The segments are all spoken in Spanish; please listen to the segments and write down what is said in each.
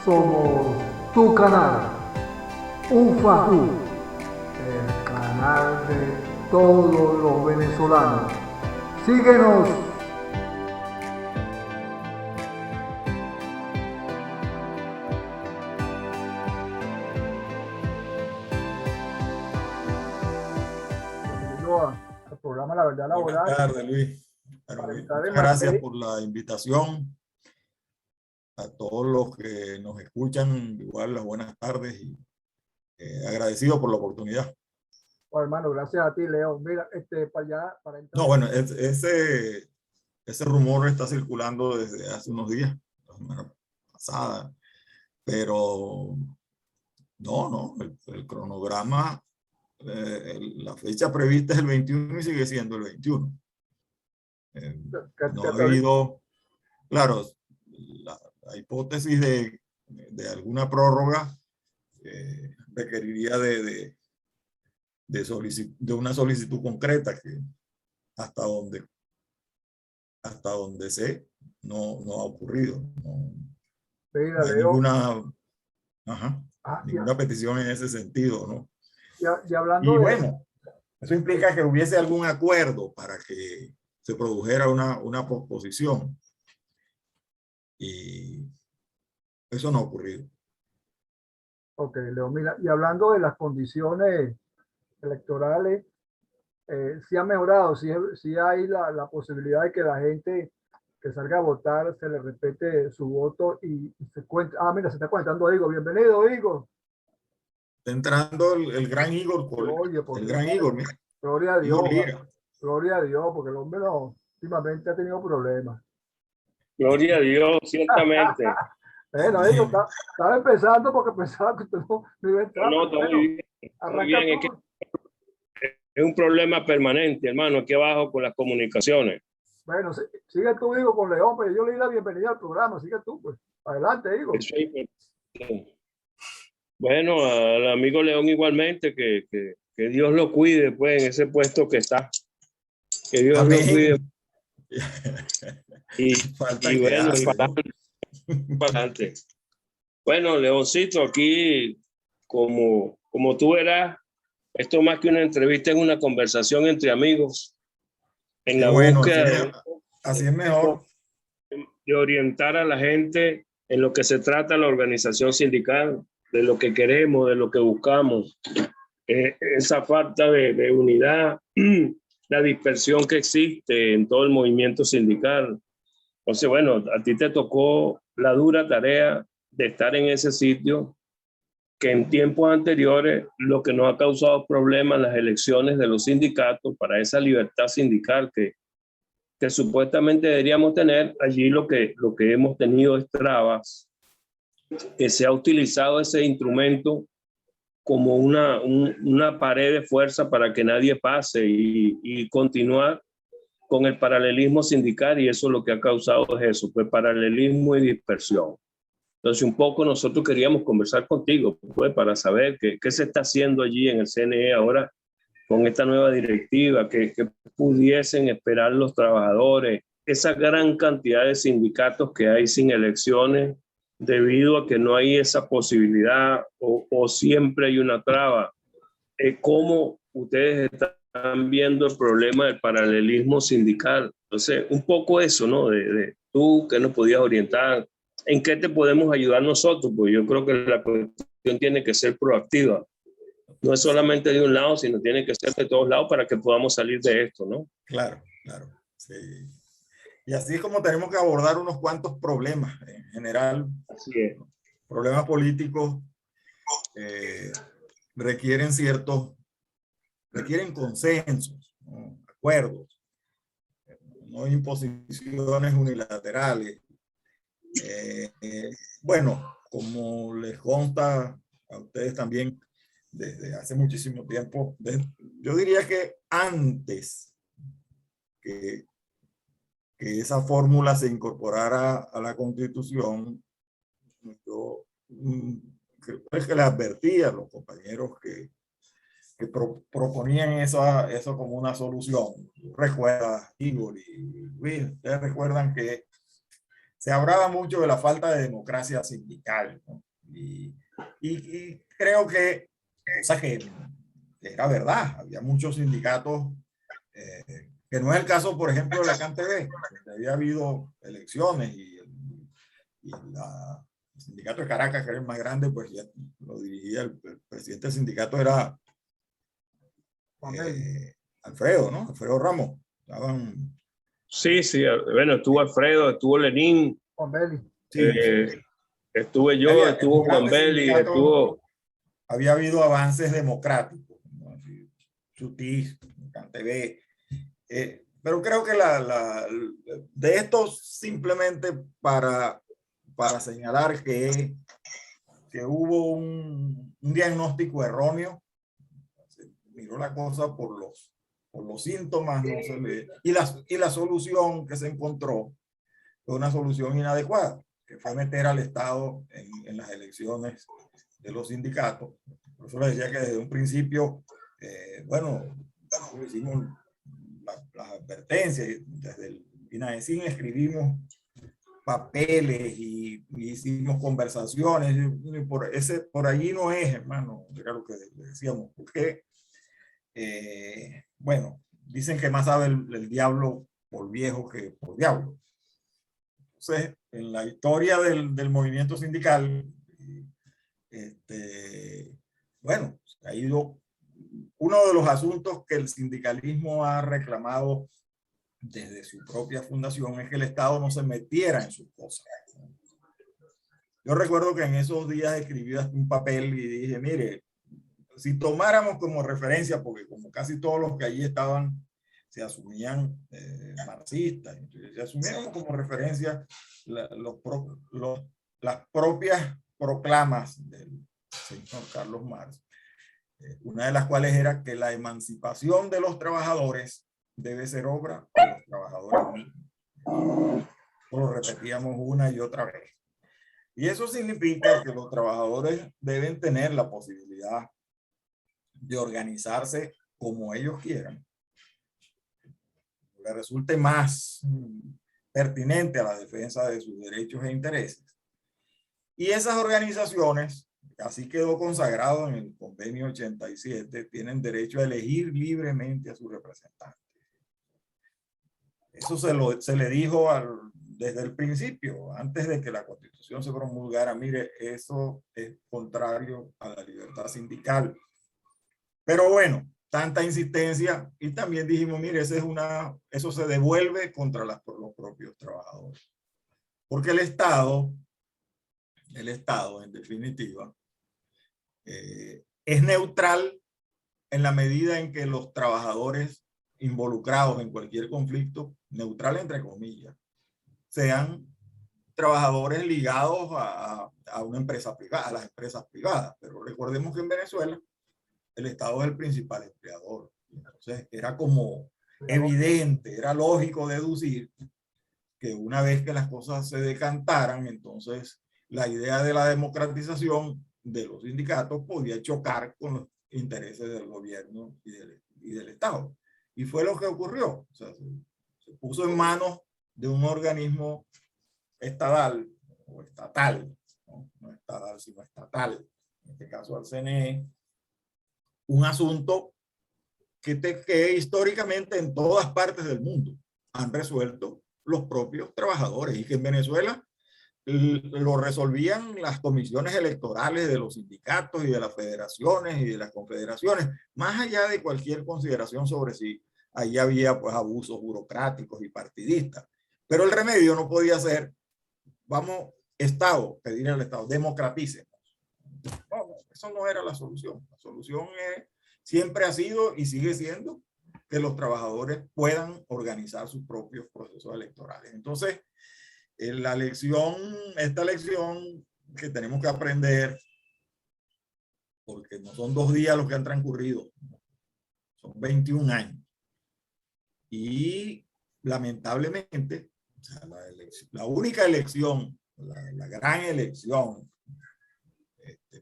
Somos tu canal, UFAQ, el canal de todos los venezolanos. Síguenos. Bienvenido al programa La Verdad Laboral. Buenas tardes, Luis. Muchas gracias por la invitación. A todos los que nos escuchan, igual las buenas tardes y agradecido por la oportunidad. Bueno, hermano, gracias a ti, León. Mira, para allá, para entrar. No, bueno, ese rumor está circulando desde hace unos días, la semana pasada, pero no, el cronograma, la fecha prevista es el 21 y sigue siendo el 21. No ha habido, claro, la hipótesis de alguna prórroga requeriría de una solicitud concreta que hasta donde sé no ha ocurrido. No hay ninguna petición en ese sentido, ¿no? Y hablando bueno, eso implica que hubiese algún acuerdo para que se produjera una posposición. Y eso no ha ocurrido. Ok, Leo, mira, y hablando de las condiciones electorales, sí ha mejorado, sí hay la posibilidad de que la gente que salga a votar se le respete su voto y se cuente. Ah, mira, se está comentando Igor. Bienvenido, Igor. Está entrando el gran Igor. Oye, el gran Igor, mira. Gloria a Dios. Igor Lira. Gloria a Dios, porque el hombre últimamente ha tenido problemas. Gloria a Dios, ciertamente. Bueno, estaba empezando porque pensaba que usted no iba a entrar. No, está muy bien. Muy bien. Es un problema permanente, hermano, aquí abajo con las comunicaciones. Bueno, sigue tú, Igor, con León, pero yo le di la bienvenida al programa. Sigue tú, pues. Adelante, Igor. Bueno, al amigo León igualmente, que Dios lo cuide, pues, en ese puesto que está. Que Dios Amén. lo cuide. Y bueno, para adelante. Bueno, Leoncito, aquí, como tú verás, esto más que una entrevista es una conversación entre amigos. En la búsqueda así es mejor. De orientar a la gente en lo que se trata la organización sindical, de lo que queremos, de lo que buscamos. Esa falta de unidad, la dispersión que existe en todo el movimiento sindical. Entonces, bueno, a ti te tocó la dura tarea de estar en ese sitio que en tiempos anteriores lo que nos ha causado problemas las elecciones de los sindicatos para esa libertad sindical que supuestamente deberíamos tener. Allí lo que hemos tenido es trabas, que se ha utilizado ese instrumento como una pared de fuerza para que nadie pase y continuar con el paralelismo sindical, y eso lo que ha causado es eso, pues paralelismo y dispersión. Entonces un poco nosotros queríamos conversar contigo, pues, para saber qué se está haciendo allí en el CNE ahora con esta nueva directiva, que pudiesen esperar los trabajadores, esa gran cantidad de sindicatos que hay sin elecciones debido a que no hay esa posibilidad o siempre hay una traba. ¿Cómo ustedes están viendo el problema del paralelismo sindical? Entonces, un poco eso, ¿no? De tú, ¿qué nos podías orientar? ¿En qué te podemos ayudar nosotros? Pues yo creo que la cuestión tiene que ser proactiva. No es solamente de un lado, sino tiene que ser de todos lados para que podamos salir de esto, ¿no? Claro. Sí. Y así es como tenemos que abordar unos cuantos problemas en general. Así es. Problemas políticos requieren consensos, ¿no? Acuerdos, no imposiciones unilaterales. Bueno, como les consta a ustedes también desde hace muchísimo tiempo, yo diría que antes que esa fórmula se incorporara a la Constitución, yo creo que les advertía a los compañeros que proponían eso como una solución. Recuerda, Igor y Luis, ustedes recuerdan que se hablaba mucho de la falta de democracia sindical, ¿no? Y creo que, cosa que era verdad, había muchos sindicatos, que no es el caso, por ejemplo, de la CanTV, donde había habido elecciones y el sindicato de Caracas, que era el más grande, pues ya lo dirigía el presidente del sindicato, era Alfredo, ¿no? Alfredo Ramos. Estaban, Sí, sí, bueno, estuvo Alfredo, estuvo Lenín, Juan Belli. sí, estuve yo, estuvo Juan Belli, estuvo... Había habido avances democráticos, ¿no? Sutis, CanTV, pero creo que de esto simplemente para señalar que hubo un diagnóstico erróneo, se miró la cosa por los síntomas, no se le, y la solución que se encontró fue una solución inadecuada, que fue meter al Estado en las elecciones de los sindicatos. Por eso les decía que desde un principio, bueno, hicimos las advertencias, desde el INAECIN escribimos papeles y hicimos conversaciones, y por allí no es, hermano, era lo que decíamos, porque, bueno, dicen que más sabe el diablo por viejo que por diablo. Entonces, en la historia del movimiento sindical, bueno, ha ido uno de los asuntos que el sindicalismo ha reclamado desde su propia fundación, es que el Estado no se metiera en sus cosas. Yo recuerdo que en esos días escribí un papel y dije, mire, si tomáramos como referencia, porque como casi todos los que allí estaban se asumían marxistas, entonces, si asumiéramos como referencia las propias proclamas del señor Carlos Marx, una de las cuales era que la emancipación de los trabajadores debe ser obra de los trabajadores mismos. Lo repetíamos una y otra vez. Y eso significa que los trabajadores deben tener la posibilidad de organizarse como ellos quieran, que resulte más pertinente a la defensa de sus derechos e intereses. Y esas organizaciones, así quedó consagrado en el convenio 87, tienen derecho a elegir libremente a sus representantes. Eso se le dijo desde el principio, antes de que la Constitución se promulgara, mire, eso es contrario a la libertad sindical. Pero bueno, tanta insistencia, y también dijimos, mire, eso se devuelve contra los propios trabajadores. Porque el Estado, en definitiva, es neutral en la medida en que los trabajadores involucrados en cualquier conflicto, neutral entre comillas, sean trabajadores ligados a una empresa privada, a las empresas privadas. Pero recordemos que en Venezuela el Estado es el principal empleador. Entonces era como evidente, era lógico deducir que una vez que las cosas se decantaran, entonces la idea de la democratización de los sindicatos podía chocar con los intereses del gobierno y del Estado. Y fue lo que ocurrió. O sea, se puso en manos de un organismo estatal, o estatal, no estatal, sino estatal, en este caso al CNE, un asunto que históricamente en todas partes del mundo han resuelto los propios trabajadores, y que en Venezuela lo resolvían las comisiones electorales de los sindicatos y de las federaciones y de las confederaciones, más allá de cualquier consideración sobre si ahí había pues abusos burocráticos y partidistas. Pero el remedio no podía ser, vamos, Estado, pedir al Estado, democratícenos. No, eso no era la solución. La solución siempre ha sido y sigue siendo que los trabajadores puedan organizar sus propios procesos electorales. Entonces, esta lección que tenemos que aprender, porque no son 2 días los que han transcurrido, son 21 años. Y lamentablemente, o sea, la única elección, la gran elección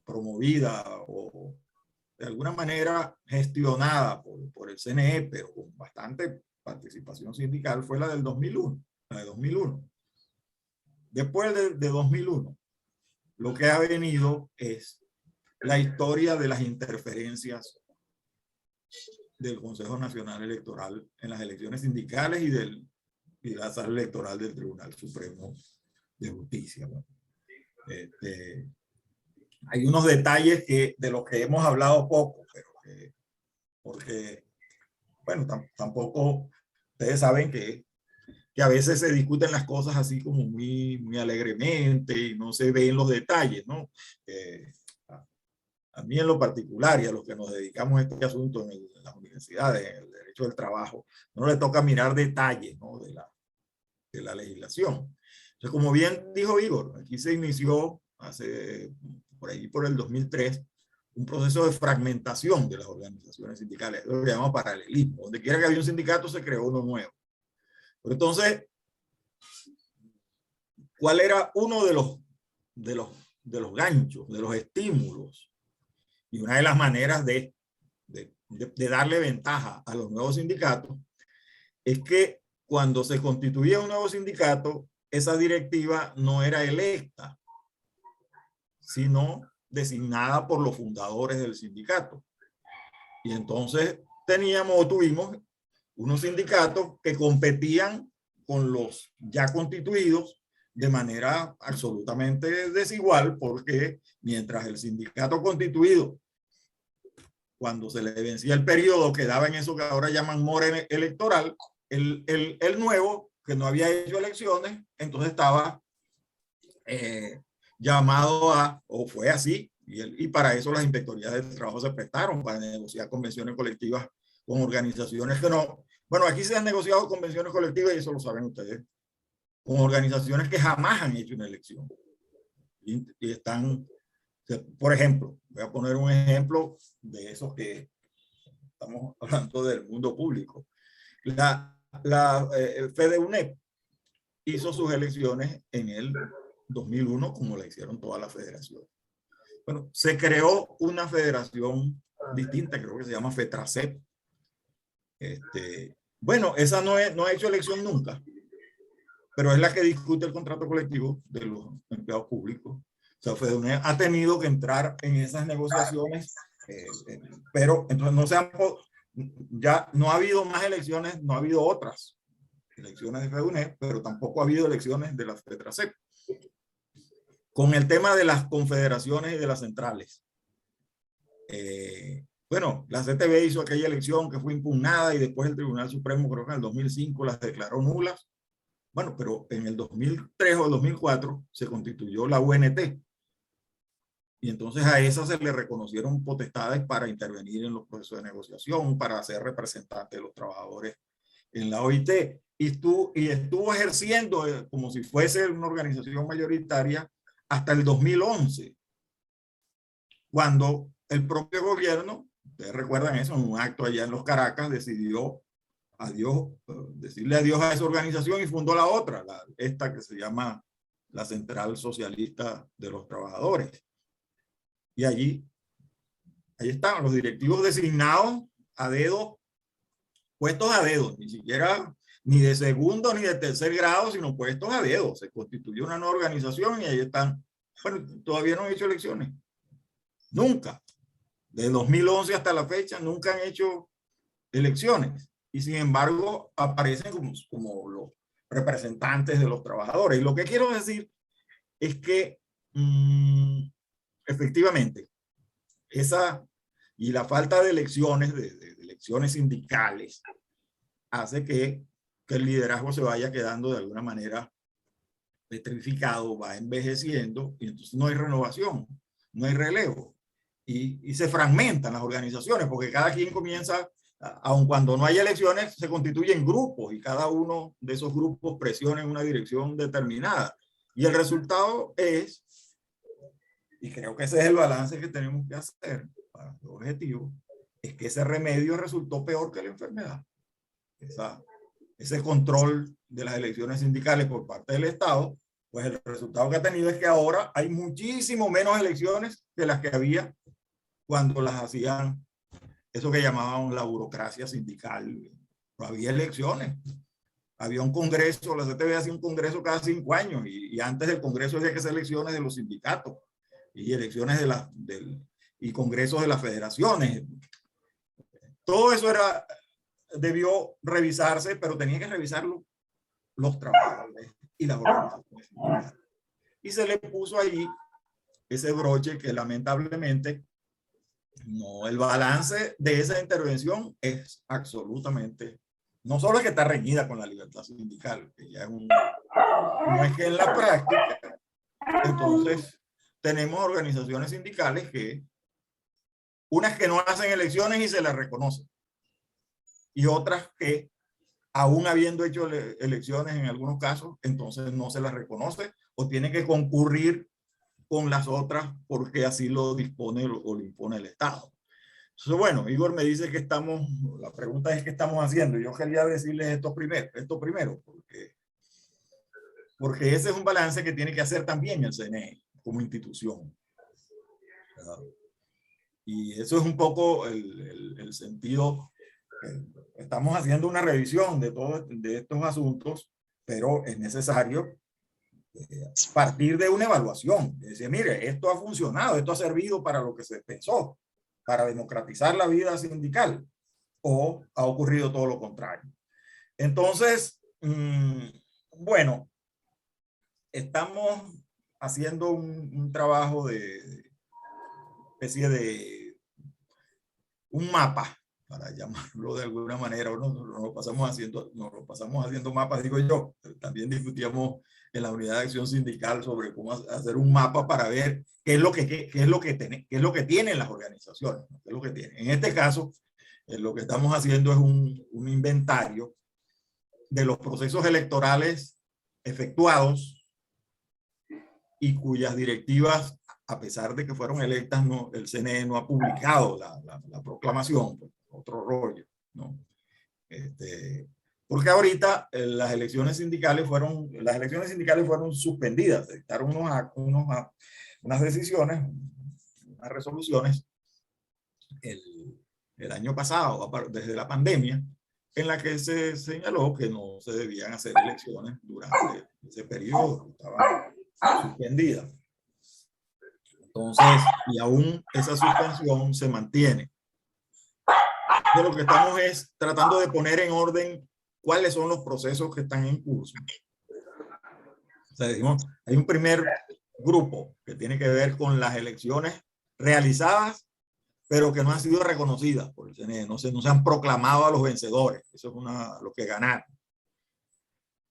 promovida o de alguna manera gestionada por el CNE, pero con bastante participación sindical, fue la del 2001, la de 2001. después de 2001, lo que ha venido es la historia de las interferencias del Consejo Nacional Electoral en las elecciones sindicales y de la sala electoral del Tribunal Supremo de Justicia. ¿No? Hay unos detalles de los que hemos hablado poco, pero porque, bueno, tampoco ustedes saben que a veces se discuten las cosas así como muy alegremente y no se ven los detalles, ¿no? A mí en lo particular y a los que nos dedicamos a este asunto en las universidades, en el derecho del trabajo, no le toca mirar detalles, ¿no? de la legislación. Entonces, como bien dijo Igor, aquí se inició por ahí por el 2003 un proceso de fragmentación de las organizaciones sindicales, lo que llamamos paralelismo. Donde quiera que había un sindicato se creó uno nuevo. Pero entonces, ¿cuál era uno de los ganchos, de los estímulos? Y una de las maneras de darle ventaja a los nuevos sindicatos es que cuando se constituía un nuevo sindicato, esa directiva no era electa, sino designada por los fundadores del sindicato. Y entonces tuvimos unos sindicatos que competían con los ya constituidos de manera absolutamente desigual, porque mientras el sindicato constituido, cuando se le vencía el periodo, quedaba en eso que ahora llaman mora electoral, el nuevo, que no había hecho elecciones, entonces estaba llamado o fue así, y para eso las inspectorías del trabajo se prestaron para negociar convenciones colectivas con organizaciones que no, bueno, aquí se han negociado convenciones colectivas y eso lo saben ustedes, con organizaciones que jamás han hecho una elección. Y están, por ejemplo, voy a poner un ejemplo de esos que estamos hablando del mundo público. La FEDEUNEP hizo sus elecciones en el 2001, como la hicieron todas las federaciones. Bueno, se creó una federación distinta, creo que se llama FETRACEP. Bueno, esa no ha hecho elección nunca, pero es la que discute el contrato colectivo de los empleados públicos. O sea, FEDEUNEP ha tenido que entrar en esas negociaciones, pero entonces ya no ha habido más elecciones, no ha habido otras elecciones de FEDEUNEP, pero tampoco ha habido elecciones de la FETRACEP. Con el tema de las confederaciones y de las centrales. Bueno, la CTB hizo aquella elección que fue impugnada y después el Tribunal Supremo, creo que en el 2005, las declaró nulas. Bueno, pero en el 2003 o el 2004 se constituyó la UNT. Y entonces a esa se le reconocieron potestades para intervenir en los procesos de negociación, para ser representante de los trabajadores en la OIT. Y estuvo ejerciendo como si fuese una organización mayoritaria hasta el 2011, cuando el propio gobierno, ustedes recuerdan eso, en un acto allá en los Caracas, decidió decirle adiós a esa organización y fundó la otra, esta que se llama la Central Socialista de los Trabajadores. Y ahí estaban los directivos designados a dedo, puestos a dedo, ni siquiera ni de segundo ni de tercer grado, sino puestos a dedo. Se constituyó una nueva organización y ahí están. Bueno, todavía no han hecho elecciones. Nunca. De 2011 hasta la fecha nunca han hecho elecciones. Y sin embargo aparecen como los representantes de los trabajadores. Y lo que quiero decir es que efectivamente y la falta de elecciones, de elecciones sindicales, hace que el liderazgo se vaya quedando de alguna manera petrificado, va envejeciendo y entonces no hay renovación, no hay relevo y se fragmentan las organizaciones porque cada quien comienza, aun cuando no hay elecciones, se constituyen grupos y cada uno de esos grupos presiona en una dirección determinada y el resultado es, y creo que ese es el balance que tenemos que hacer para el objetivo, es que ese remedio resultó peor que la enfermedad. Ese control de las elecciones sindicales por parte del Estado, pues el resultado que ha tenido es que ahora hay muchísimo menos elecciones que las que había cuando las hacían, eso que llamaban la burocracia sindical. No había elecciones. había un congreso, la CTV hacía un congreso cada 5 años y antes del congreso había que hacer elecciones de los sindicatos y elecciones y congresos de las federaciones. Todo eso debió revisarse, pero tenía que revisarlo los trabajadores y las organizaciones sindicales. Y se le puso allí ese broche que lamentablemente no, el balance de esa intervención es absolutamente, no solo es que está reñida con la libertad sindical, que ya no es que en la práctica, entonces tenemos organizaciones sindicales que, unas que no hacen elecciones y se las reconocen, y otras que, aún habiendo hecho elecciones en algunos casos, entonces no se las reconoce o tiene que concurrir con las otras porque así lo dispone o lo impone el Estado. Entonces, bueno, Igor me dice que la pregunta es qué estamos haciendo. Yo quería decirles esto primero, porque ese es un balance que tiene que hacer también el CNE como institución. Y eso es un poco el sentido. Estamos haciendo una revisión de estos asuntos, pero es necesario partir de una evaluación. Decir, mire, esto ha funcionado, esto ha servido para lo que se pensó, para democratizar la vida sindical, o ha ocurrido todo lo contrario. Entonces, bueno, estamos haciendo un trabajo de especie de un mapa, para llamarlo de alguna manera. Nos lo pasamos haciendo mapas, digo yo. También discutíamos en la unidad de acción sindical sobre cómo hacer un mapa para ver qué es lo que tienen las organizaciones, ¿no? ¿Qué es lo que tienen? En este caso, lo que estamos haciendo es un inventario de los procesos electorales efectuados y cuyas directivas, a pesar de que fueron electas, el CNE no ha publicado la proclamación. Pues, otro rollo, ¿no? Porque ahorita las elecciones sindicales fueron suspendidas, se dictaron unas decisiones, unas resoluciones el año pasado, desde la pandemia, en la que se señaló que no se debían hacer elecciones durante ese periodo, estaban suspendidas. Entonces, y aún esa suspensión se mantiene. Entonces, lo que estamos es tratando de poner en orden cuáles son los procesos que están en curso. O sea, decimos, hay un primer grupo que tiene que ver con las elecciones realizadas, pero que no han sido reconocidas por el CNE, no se han proclamado a los vencedores. Eso es lo que ganaron.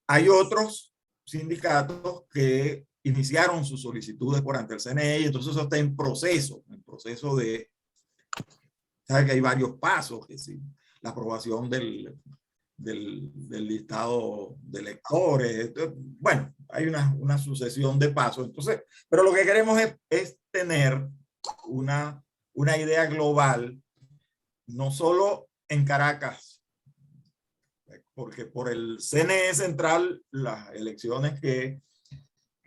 Hay otros sindicatos que iniciaron sus solicitudes por ante el CNE y entonces eso está en proceso de, sabe que hay varios pasos, que sí, la aprobación del listado de electores. Bueno, hay una sucesión de pasos. Entonces, pero lo que queremos es tener una idea global, no solo en Caracas, porque por el CNE central las elecciones que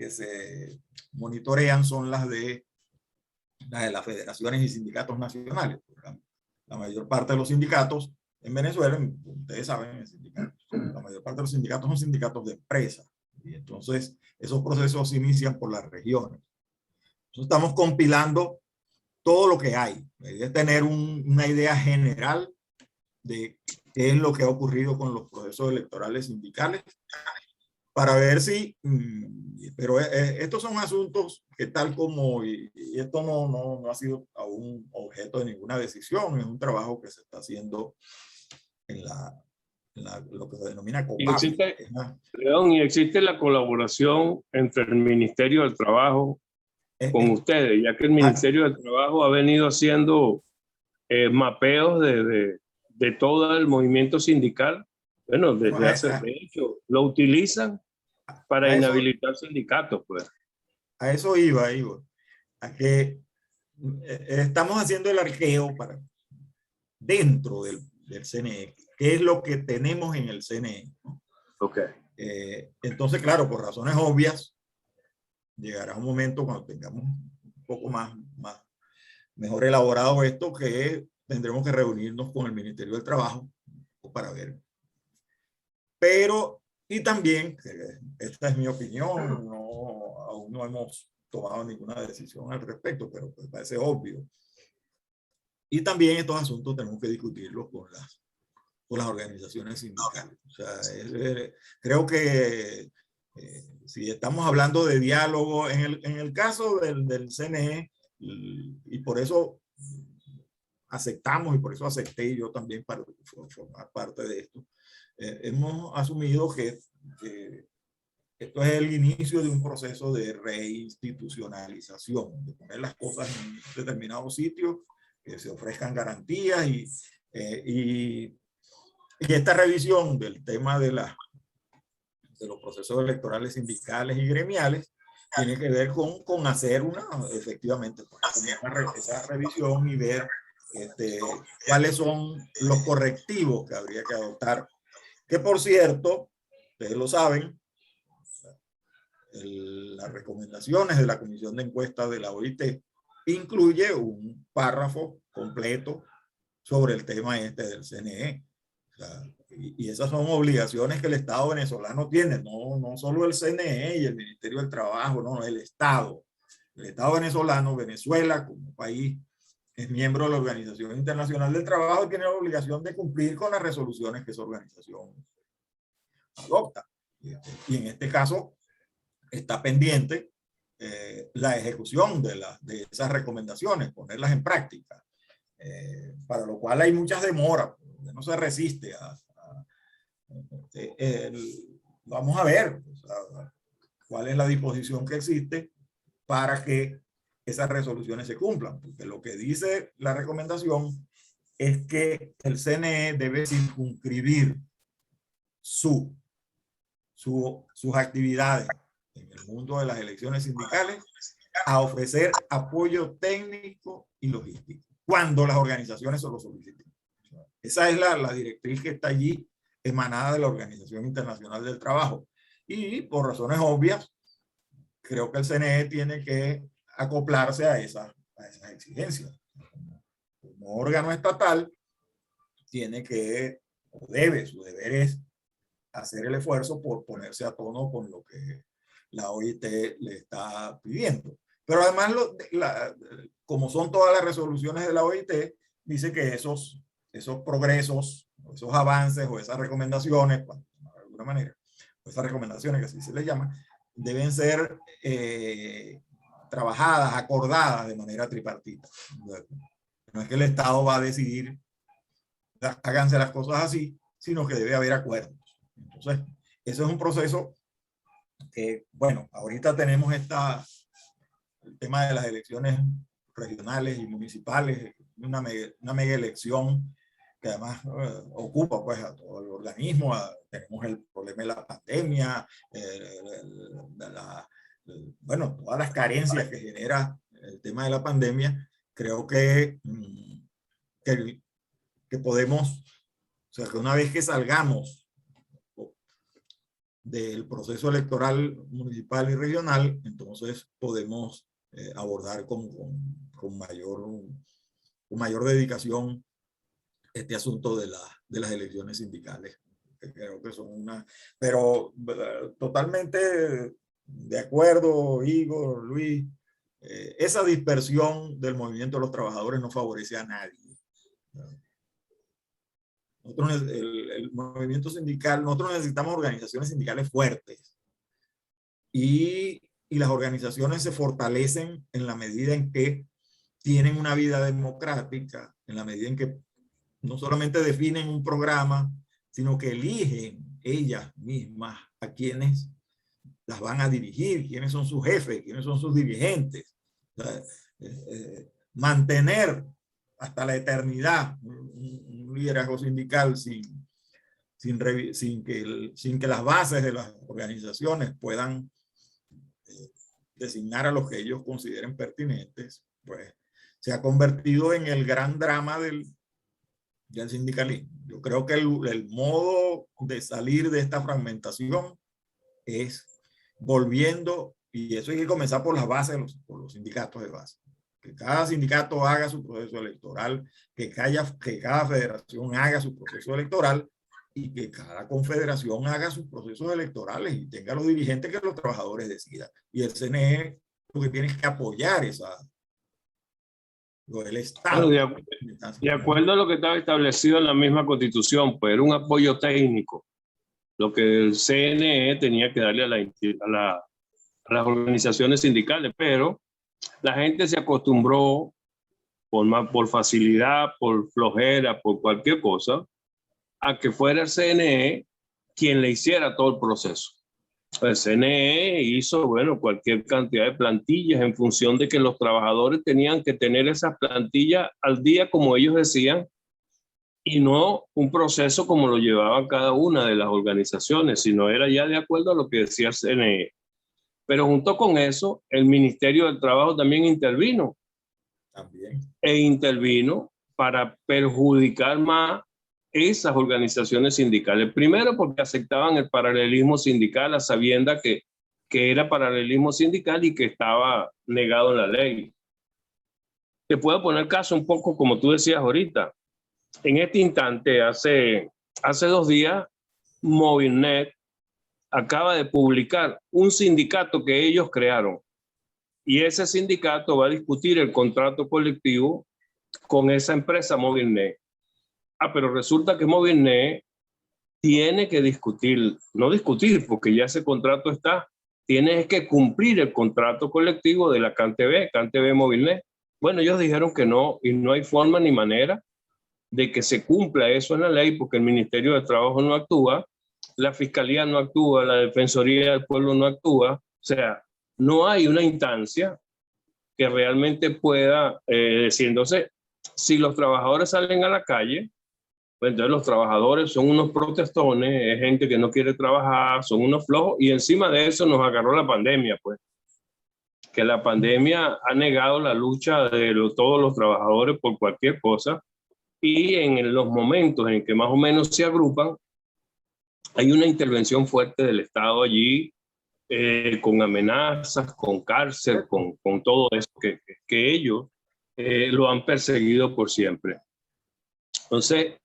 se monitorean son las de las federaciones y sindicatos nacionales. La mayor parte de los sindicatos en Venezuela, ustedes saben, la mayor parte de los sindicatos son sindicatos de empresas. Y entonces esos procesos se inician por las regiones. Entonces estamos compilando todo lo que hay. La idea es tener una idea general de qué es lo que ha ocurrido con los procesos electorales sindicales para ver si, pero estos son asuntos que tal como, y esto no ha sido aún objeto de ninguna decisión, es un trabajo que se está haciendo en lo que se denomina COPAP. León, y existe la colaboración entre el Ministerio del Trabajo con ustedes, ya que el Ministerio del Trabajo ha venido haciendo mapeos de todo el movimiento sindical. Bueno, desde de hecho, lo utilizan para inhabilitar sindicatos, pues. A eso iba, Igor. A que estamos haciendo el arqueo dentro del CNE. ¿Qué es lo que tenemos en el CNE? ¿No? Okay. Entonces, claro, por razones obvias, llegará un momento cuando tengamos un poco mejor elaborado esto, que tendremos que reunirnos con el Ministerio del Trabajo para ver. Pero Y también, esta es mi opinión, aún no hemos tomado ninguna decisión al respecto, pero pues parece obvio. Y también estos asuntos tenemos que discutirlos con las organizaciones sindicales. O sea, creo que si estamos hablando de diálogo, en el caso del CNE, y por eso aceptamos, y por eso acepté yo también para formar parte de esto, hemos asumido que esto es el inicio de un proceso de reinstitucionalización, de poner las cosas en determinados sitios, que se ofrezcan garantías y esta revisión del tema de los procesos electorales sindicales y gremiales tiene que ver con hacer efectivamente, esa revisión y ver cuáles son los correctivos que habría que adoptar. Que por cierto, ustedes lo saben, las recomendaciones de la Comisión de Encuestas de la OIT incluye un párrafo completo sobre el tema del CNE. O sea, y esas son obligaciones que el Estado venezolano tiene, no solo el CNE y el Ministerio del Trabajo, no, el Estado. El Estado venezolano, Venezuela como país, es miembro de la Organización Internacional del Trabajo y tiene la obligación de cumplir con las resoluciones que esa organización adopta. Y en este caso está pendiente la ejecución de esas recomendaciones, ponerlas en práctica, para lo cual hay muchas demoras, no se resiste vamos a ver, o sea, cuál es la disposición que existe para que esas resoluciones se cumplan, porque lo que dice la recomendación es que el CNE debe circunscribir sus actividades en el mundo de las elecciones sindicales a ofrecer apoyo técnico y logístico cuando las organizaciones se lo soliciten. Esa es la directriz que está allí emanada de la Organización Internacional del Trabajo. Y por razones obvias, creo que el CNE tiene que acoplarse a esas exigencias. Como órgano estatal, tiene que, o debe, su deber es hacer el esfuerzo por ponerse a tono con lo que la OIT le está pidiendo. Pero además, como son todas las resoluciones de la OIT, dice que esos progresos, esos avances o esas recomendaciones, de alguna manera, esas recomendaciones que así se les llama, deben ser trabajadas, acordadas de manera tripartita. No es que el Estado va a decidir, háganse las cosas así, sino que debe haber acuerdos. Entonces, eso es un proceso que, bueno, ahorita tenemos el tema de las elecciones regionales y municipales, una mega elección que además ocupa pues a todo el organismo. Tenemos el problema de la pandemia, bueno, todas las carencias que genera el tema de la pandemia. Creo que podemos, o sea, que una vez que salgamos del proceso electoral municipal y regional, entonces podemos abordar con mayor dedicación este asunto de las elecciones sindicales. Creo que son pero totalmente de acuerdo, Igor, Luis, esa dispersión del movimiento de los trabajadores no favorece a nadie. Nosotros, el movimiento sindical, nosotros necesitamos organizaciones sindicales fuertes y las organizaciones se fortalecen en la medida en que tienen una vida democrática, en la medida en que no solamente definen un programa, sino que eligen ellas mismas a quienes las van a dirigir, quiénes son sus jefes, quiénes son sus dirigentes. O sea, mantener hasta la eternidad un liderazgo sindical sin que las bases de las organizaciones puedan designar a los que ellos consideren pertinentes, pues se ha convertido en el gran drama del sindicalismo. Yo creo que el modo de salir de esta fragmentación es volviendo, y eso hay que comenzar por las bases, por los sindicatos de base. Que cada sindicato haga su proceso electoral, que cada federación haga su proceso electoral, y que cada confederación haga sus procesos electorales y tenga los dirigentes que los trabajadores decidan. Y el CNE lo que tiene es que apoyar lo del Estado. Bueno, de acuerdo a lo que estaba establecido en la misma Constitución, pues era un apoyo técnico, lo que el CNE tenía que darle a las organizaciones sindicales, pero la gente se acostumbró por facilidad, por flojera, por cualquier cosa, a que fuera el CNE quien le hiciera todo el proceso. El CNE hizo, bueno, cualquier cantidad de plantillas en función de que los trabajadores tenían que tener esas plantillas al día como ellos decían, y no un proceso como lo llevaban cada una de las organizaciones, sino era ya de acuerdo a lo que decía el CNE. Pero junto con eso, el Ministerio del Trabajo también intervino. E intervino para perjudicar más esas organizaciones sindicales. Primero porque aceptaban el paralelismo sindical a sabiendas que era paralelismo sindical y que estaba negado en la ley. Te puedo poner caso un poco como tú decías ahorita. En este instante, hace 2 días, Movilnet acaba de publicar un sindicato que ellos crearon. Y ese sindicato va a discutir el contrato colectivo con esa empresa Movilnet. Pero resulta que Movilnet tiene que discutir, no discutir, porque ya ese contrato está, tiene que cumplir el contrato colectivo de la CanTV Movilnet. Bueno, ellos dijeron que no, y no hay forma ni manera de que se cumpla eso en la ley, porque el Ministerio de Trabajo no actúa, la Fiscalía no actúa, la Defensoría del Pueblo no actúa. O sea, no hay una instancia que realmente pueda decir. Entonces, si los trabajadores salen a la calle, pues entonces los trabajadores son unos protestones, es gente que no quiere trabajar, son unos flojos, y encima de eso nos agarró la pandemia, pues. Que la pandemia ha negado la lucha de todos los trabajadores por cualquier cosa, y en los momentos en que más o menos se agrupan, hay una intervención fuerte del Estado allí, con amenazas, con cárcel, con todo eso que ellos lo han perseguido por siempre. Entonces,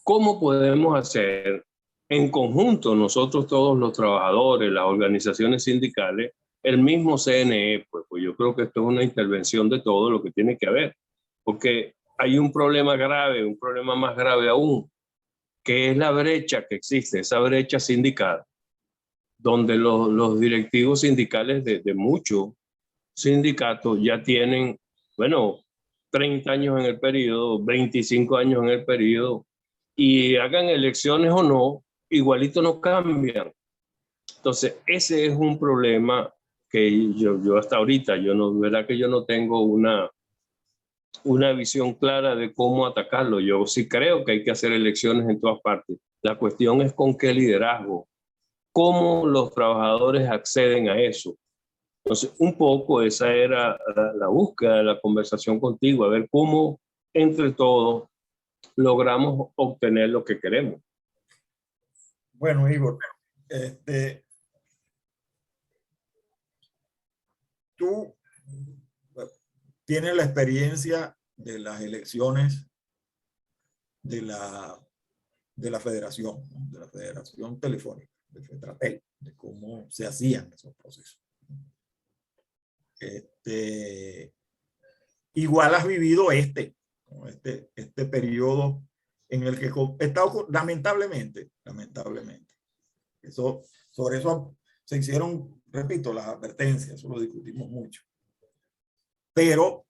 ¿cómo podemos hacer en conjunto nosotros todos los trabajadores, las organizaciones sindicales, el mismo CNE? Pues yo creo que esto es una intervención de todo lo que tiene que haber, porque hay un problema grave, un problema más grave aún, que es la brecha que existe, esa brecha sindical, donde los directivos sindicales de muchos sindicatos ya tienen, bueno, 30 años en el periodo, 25 años en el periodo, y hagan elecciones o no, igualito no cambian. Entonces, ese es un problema que yo hasta ahorita, verdad que yo no tengo una visión clara de cómo atacarlo. Yo sí creo que hay que hacer elecciones en todas partes. La cuestión es con qué liderazgo, cómo los trabajadores acceden a eso. Entonces, un poco esa era la búsqueda de la conversación contigo, a ver cómo entre todos logramos obtener lo que queremos. Bueno, Igor, tú tienes la experiencia de las elecciones de la federación, de la Federación Telefónica, de FETRATEL, de cómo se hacían esos procesos. Igual has vivido este periodo en el que está, lamentablemente, sobre eso se hicieron, repito, las advertencias, eso lo discutimos mucho. Pero,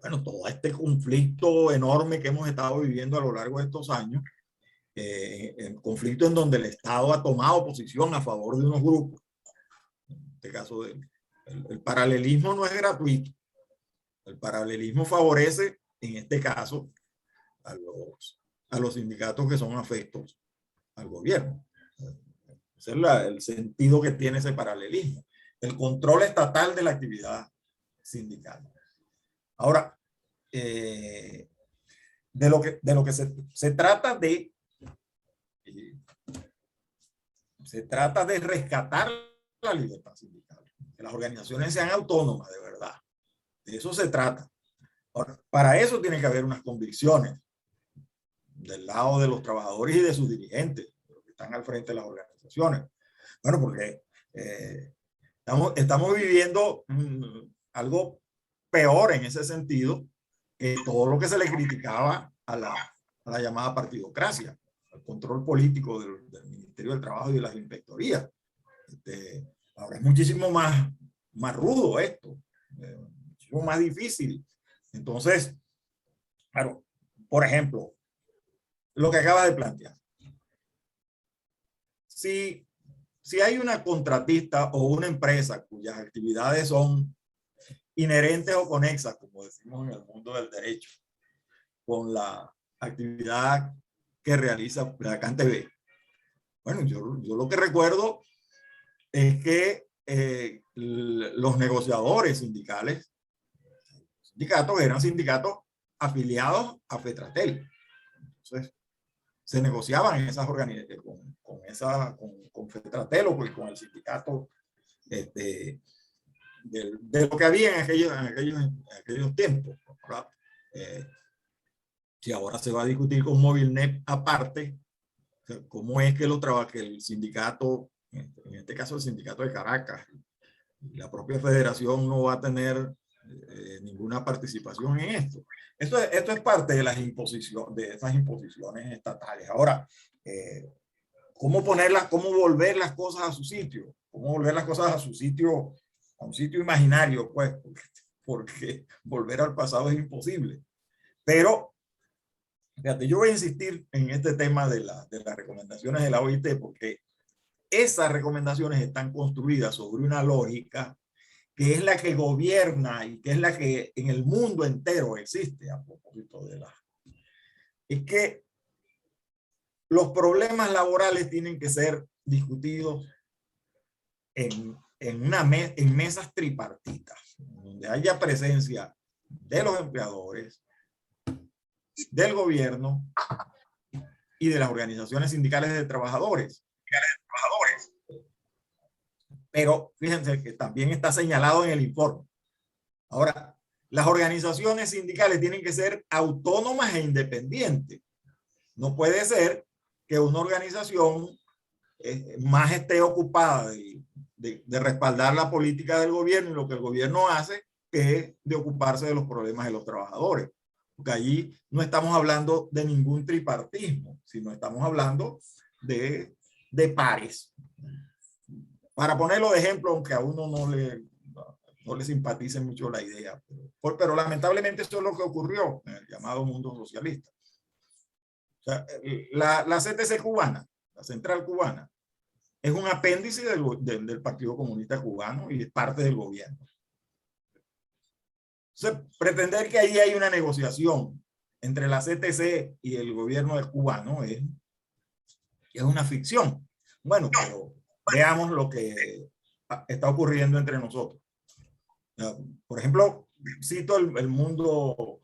bueno, todo este conflicto enorme que hemos estado viviendo a lo largo de estos años, el conflicto en donde el Estado ha tomado posición a favor de unos grupos, en este caso el paralelismo no es gratuito. El paralelismo favorece, en este caso, a los sindicatos que son afectos al gobierno. Ese es el sentido que tiene ese paralelismo. El control estatal de la actividad sindical. Ahora, de lo que se trata de rescatar la libertad sindical, que las organizaciones sean autónomas de verdad. De eso se trata. Ahora, para eso tiene que haber unas convicciones del lado de los trabajadores y de sus dirigentes, los que están al frente de las organizaciones. Bueno, porque estamos viviendo algo peor en ese sentido que todo lo que se le criticaba a la llamada partidocracia, el control político del Ministerio del Trabajo y de las inspectorías. Ahora es muchísimo más rudo esto, muchísimo más difícil. Entonces, claro, por ejemplo, lo que acabas de plantear. Si hay una contratista o una empresa cuyas actividades son inherentes o conexas, como decimos en el mundo del derecho, con la actividad que realiza Placán TV. Bueno, yo lo que recuerdo es que los negociadores sindicatos eran sindicatos afiliados a FETRATEL. Entonces, se negociaban en esas organizaciones con FETRATEL o con el sindicato de lo que había en aquellos tiempos. Si ahora se va a discutir con Movilnet aparte, cómo es que el sindicato, en este caso el sindicato de Caracas, la propia federación no va a tener ninguna participación en esto. Esto es parte de esas imposiciones estatales. Ahora, ¿cómo volver las cosas a su sitio? ¿Cómo volver las cosas a su sitio, a un sitio imaginario? Pues, porque volver al pasado es imposible. Pero, fíjate, yo voy a insistir en este tema de las recomendaciones de la OIT, porque esas recomendaciones están construidas sobre una lógica que es la que gobierna y que es la que en el mundo entero existe a propósito de es que los problemas laborales tienen que ser discutidos en mesas tripartitas, donde haya presencia de los empleadores, del gobierno y de las organizaciones sindicales de trabajadores. Pero fíjense que también está señalado en el informe. Ahora, las organizaciones sindicales tienen que ser autónomas e independientes. No puede ser que una organización más esté ocupada de respaldar la política del gobierno y lo que el gobierno hace que de ocuparse de los problemas de los trabajadores. Porque allí no estamos hablando de ningún tripartismo, sino estamos hablando de pares. Para ponerlo de ejemplo, aunque a uno no le simpatice mucho la idea, pero lamentablemente eso es lo que ocurrió en el llamado mundo socialista. O sea, la CTC cubana, la Central Cubana, es un apéndice del Partido Comunista Cubano y es parte del gobierno. Entonces, pretender que ahí hay una negociación entre la CTC y el gobierno del cubano es una ficción. Bueno, pero veamos lo que está ocurriendo entre nosotros. Por ejemplo, cito el mundo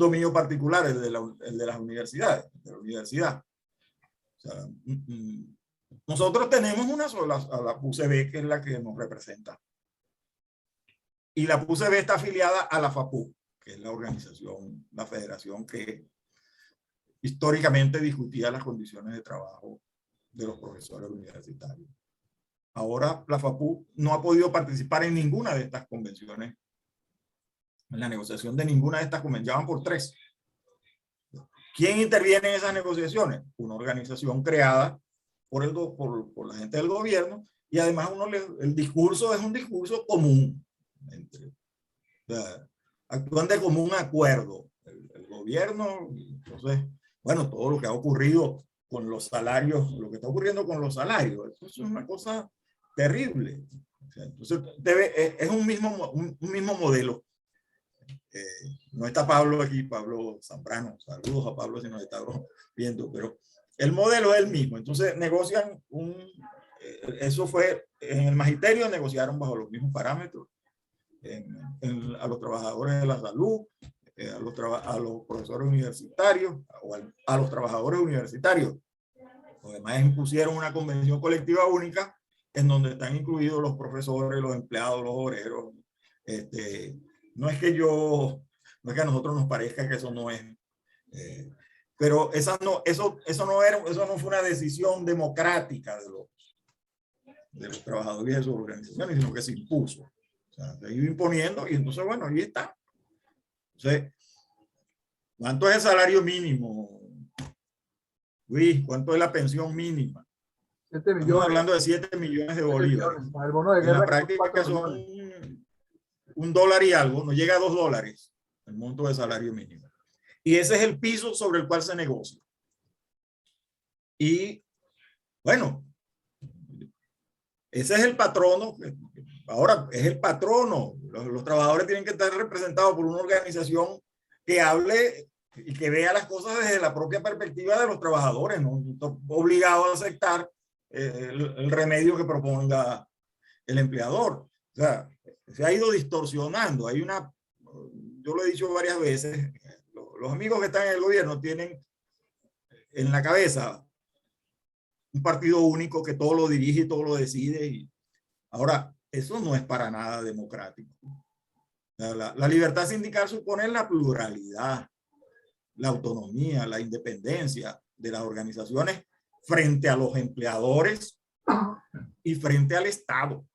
mío particular, el de las universidades, de la universidad. O sea, nosotros tenemos una sola, a la PUCB, que es la que nos representa. Y la PUCB está afiliada a la FAPU, que es la organización, la federación que históricamente discutía las condiciones de trabajo de los profesores universitarios. Ahora la FAPU no ha podido participar en ninguna de estas convenciones, en la negociación de ninguna de estas convenciones. Ya van por 3. ¿Quién interviene en esas negociaciones? Una organización creada por la gente del gobierno, y además el discurso es un discurso común. Actúan de común acuerdo el gobierno. Entonces, bueno, todo lo que ha ocurrido con los salarios, lo que está ocurriendo con los salarios, eso es una cosa terrible. O sea, entonces es un mismo modelo. No está Pablo aquí, Pablo Zambrano, saludos a Pablo si nos está viendo, pero el modelo es el mismo. Entonces negocian eso fue en el magisterio, negociaron bajo los mismos parámetros a los trabajadores de la salud, a los profesores universitarios o a los trabajadores universitarios. Además impusieron una convención colectiva única en donde están incluidos los profesores, los empleados, los obreros. No es que a nosotros nos parezca que eso no es Pero eso no fue una decisión democrática de los trabajadores y de sus organizaciones, sino que se impuso. O sea, se iba imponiendo y entonces, bueno, ahí está. Entonces, ¿cuánto es el salario mínimo, Luis? ¿Cuánto es la pensión mínima? 7 millones. Estamos hablando de 7 millones de bolívares. El bono de En guerra la práctica son $1 y algo, no llega a $2 el monto de salario mínimo. Y ese es el piso sobre el cual se negocia. Y bueno, ese es el patrono. Ahora es el patrono. Los trabajadores tienen que estar representados por una organización que hable y que vea las cosas desde la propia perspectiva de los trabajadores, no obligado a aceptar el remedio que proponga el empleador. O sea, se ha ido distorsionando. Yo lo he dicho varias veces, los amigos que están en el gobierno tienen en la cabeza un partido único que todo lo dirige y todo lo decide. Y ahora, eso no es para nada democrático. La libertad sindical supone la pluralidad, la autonomía, la independencia de las organizaciones frente a los empleadores y frente al Estado.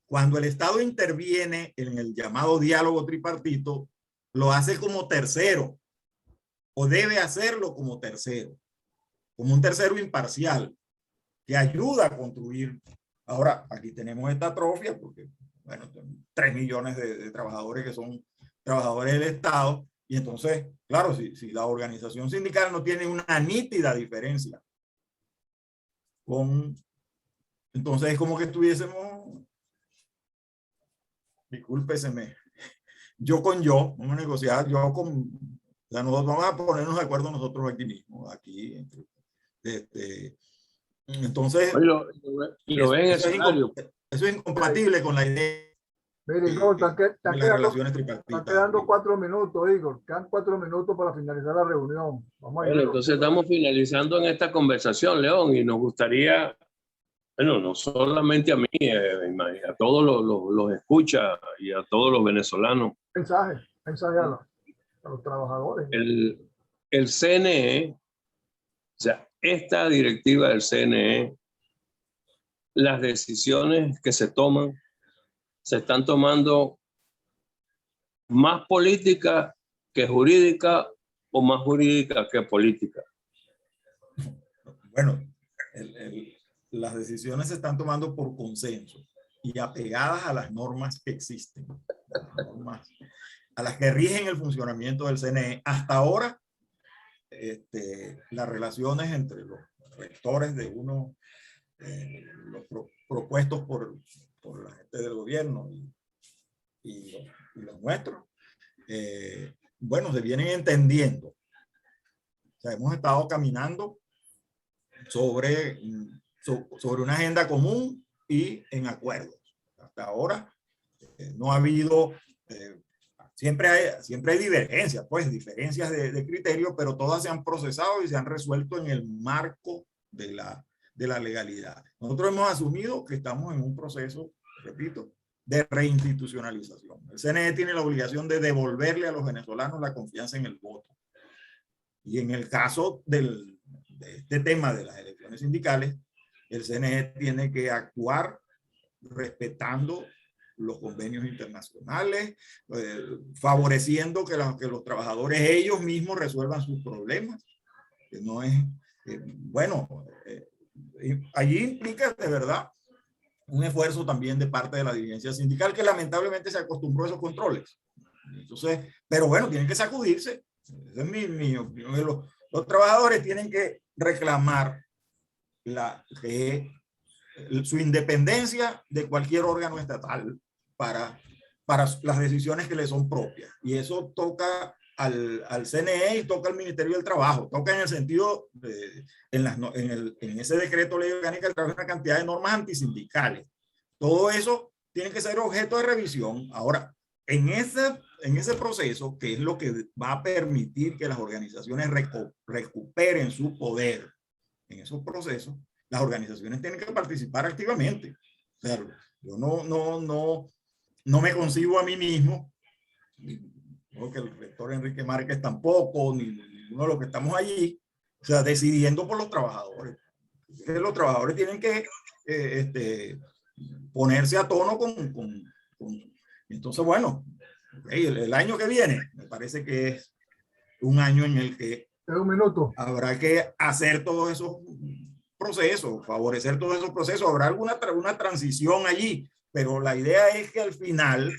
Cuando el Estado interviene en el llamado diálogo tripartito, lo hace como tercero, o debe hacerlo como tercero, como un tercero imparcial, que ayuda a construir. Ahora, aquí tenemos esta atrofia, porque, bueno, 3 millones de trabajadores que son trabajadores del Estado, y entonces, claro, si la organización sindical no tiene una nítida diferencia entonces es como que estuviésemos, discúlpeseme, vamos a negociar, o sea, nosotros vamos a ponernos de acuerdo nosotros aquí mismos, entonces, eso es incompatible con la idea Mire, Igor, de las relaciones tripartitas. Están quedando 4 minutos, Igor. Quedan 4 minutos para finalizar la reunión. Vamos a ir. Entonces estamos finalizando en esta conversación, León, y nos gustaría, bueno, no solamente a mí, a todos los escucha y a todos los venezolanos. Mensaje a los trabajadores. El CNE, o sea, esta directiva del CNE, las decisiones que se toman, se están tomando más política que jurídica o más jurídica que política. Bueno, las decisiones se están tomando por consenso y apegadas a las normas que existen, a las que rigen el funcionamiento del CNE. Hasta ahora, las relaciones entre los rectores de los propuestos por la gente del gobierno y los nuestros, bueno, se vienen entendiendo. O sea, hemos estado caminando sobre una agenda común y en acuerdos. Hasta ahora no ha habido, siempre hay divergencias, pues diferencias de criterio, pero todas se han procesado y se han resuelto en el marco de la legalidad. Nosotros hemos asumido que estamos en un proceso, repito, de reinstitucionalización. El CNE tiene la obligación de devolverle a los venezolanos la confianza en el voto. Y en el caso de este tema de las elecciones sindicales, el CNE tiene que actuar respetando los convenios internacionales, favoreciendo que los trabajadores ellos mismos resuelvan sus problemas, que no es, bueno, allí implica de verdad un esfuerzo también de parte de la dirigencia sindical que lamentablemente se acostumbró a esos controles. Entonces, pero bueno, tienen que sacudirse. Esa es mi opinión. Los trabajadores tienen que reclamar su independencia de cualquier órgano estatal para las decisiones que le son propias. Y eso toca al CNE y toca al Ministerio del Trabajo. Toca en el sentido, en ese decreto ley orgánica del trabajo, una cantidad de normas antisindicales. Todo eso tiene que ser objeto de revisión. Ahora, en ese proceso, que es lo que va a permitir que las organizaciones recuperen su poder, en esos procesos, las organizaciones tienen que participar activamente. O sea, yo no me concibo a mí mismo creo que el rector Enrique Márquez tampoco, ni ninguno de los que estamos allí, o sea, decidiendo por los trabajadores. Los trabajadores tienen que ponerse a tono entonces, bueno, el año que viene me parece que es un año en el que habrá que hacer todos esos procesos, favorecer todos esos procesos. Habrá una transición allí, pero la idea es que al final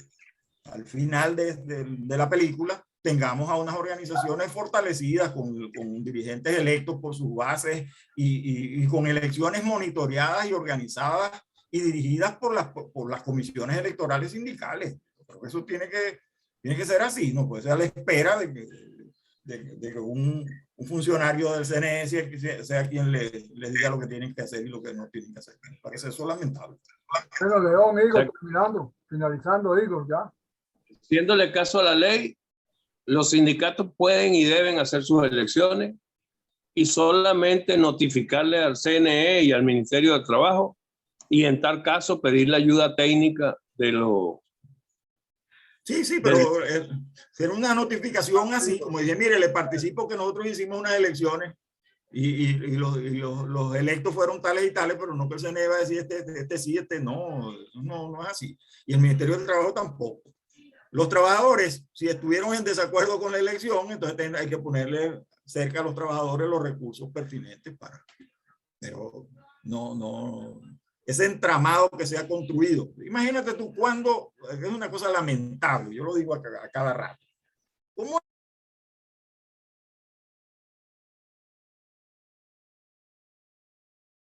de la película tengamos a unas organizaciones fortalecidas con dirigentes electos por sus bases y con elecciones monitoreadas y organizadas y dirigidas por las comisiones electorales sindicales. Creo que eso tiene que ser así, no puede ser a la espera de que un funcionario del CNE sea quien les diga lo que tienen que hacer y lo que no tienen que hacer. Me parece eso lamentable. Bueno, León, Igor, finalizando, Igor, ya. Haciéndole caso a la ley, los sindicatos pueden y deben hacer sus elecciones y solamente notificarle al CNE y al Ministerio de Trabajo y en tal caso pedir la ayuda técnica de los... Sí, pero ser una notificación así, como dije, mire, le participo que nosotros hicimos unas elecciones y los electos fueron tales y tales, pero no que el CNE va a decir este sí, no es así. Y el Ministerio del Trabajo tampoco. Los trabajadores, si estuvieron en desacuerdo con la elección, entonces hay que ponerle cerca a los trabajadores los recursos pertinentes pero no, ese entramado que se ha construido. Imagínate tú cuando, es una cosa lamentable, yo lo digo a cada rato, ¿cómo